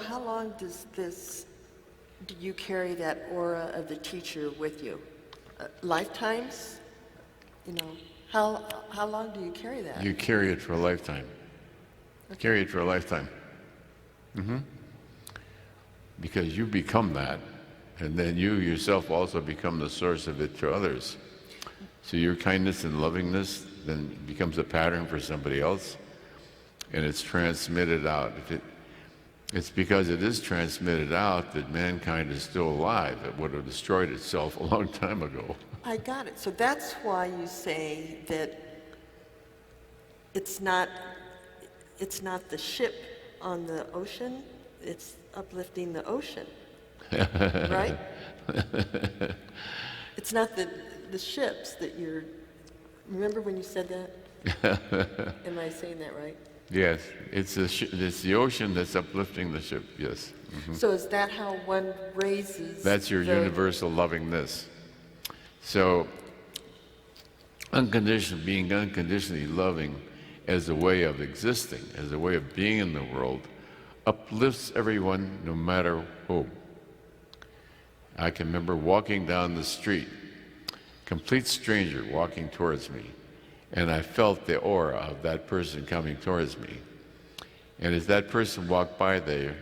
how long do you carry that aura of the teacher with you? Lifetimes? You know, how long do you carry that? You carry it for a lifetime. Okay. Carry it for a lifetime. Because you become that, and then you yourself also become the source of it to others. So your kindness and lovingness then becomes a pattern for somebody else, and it's transmitted out. It's because it is transmitted out that mankind is still alive. It would have destroyed itself a long time ago. I got it. So that's why you say that it's not the ship on the ocean, it's uplifting the ocean. Right? It's not the ships that you're... Remember when you said that? Am I saying that right? Yes, it's the ocean that's uplifting the ship, yes. So is that how one raises... That's your universal lovingness. So being unconditionally loving as a way of existing, as a way of being in the world, uplifts everyone no matter who. I can remember walking down the street, complete stranger walking towards me, and I felt the aura of that person coming towards me. And as that person walked by there,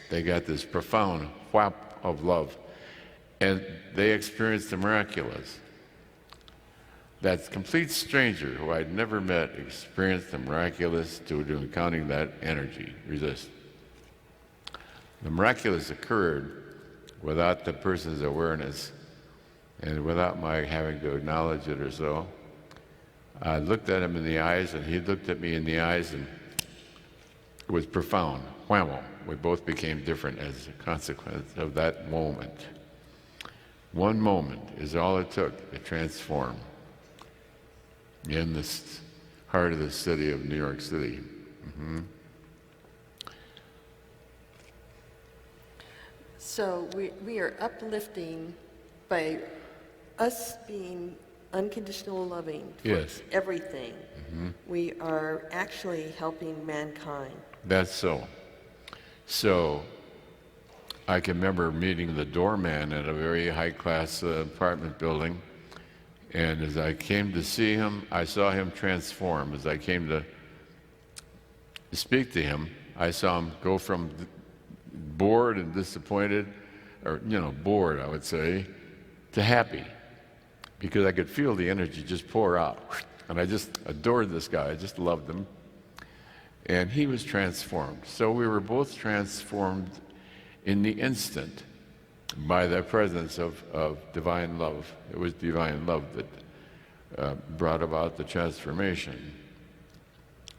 they got this profound whap of love, and they experienced the miraculous. That complete stranger who I'd never met experienced the miraculous to encountering that energy, resist. The miraculous occurred without the person's awareness and without my having to acknowledge it or so. I looked at him in the eyes, and he looked at me in the eyes, and it was profound. Whammo. We both became different as a consequence of that moment. One moment is all it took to transform in the heart of the city of New York City. So we are uplifting by us being unconditional loving for Yes. everything. We are actually helping mankind. That's so. So I can remember meeting the doorman at a very high-class apartment building, and as I came to see him, I saw him transform. As I came to speak to him, I saw him go from bored and disappointed, or, bored, I would say, to happy, because I could feel the energy just pour out. And I just adored this guy. I just loved him. And he was transformed. So we were both transformed in the instant by the presence of divine love. It was divine love that brought about the transformation.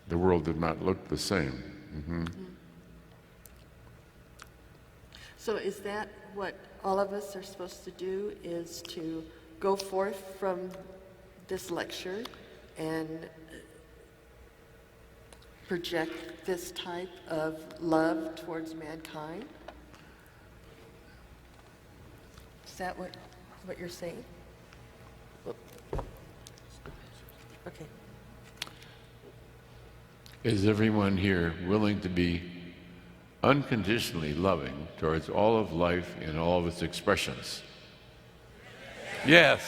The world did not look the same. So is that what all of us are supposed to do, is to go forth from this lecture and project this type of love towards mankind? Is that what you're saying? Okay. Is everyone here willing to be unconditionally loving towards all of life in all of its expressions? Yes.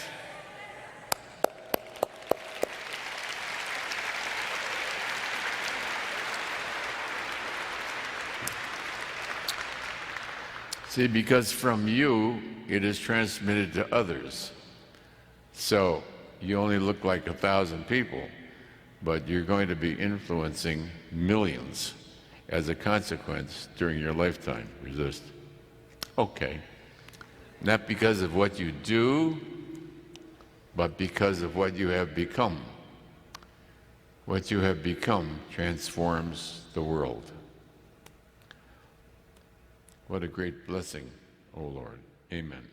See, because from you, it is transmitted to others. So you only look like 1,000 people, but you're going to be influencing millions as a consequence during your lifetime. Resist. Okay. Not because of what you do, but because of what you have become. What you have become transforms the world. What a great blessing, O Lord. Amen.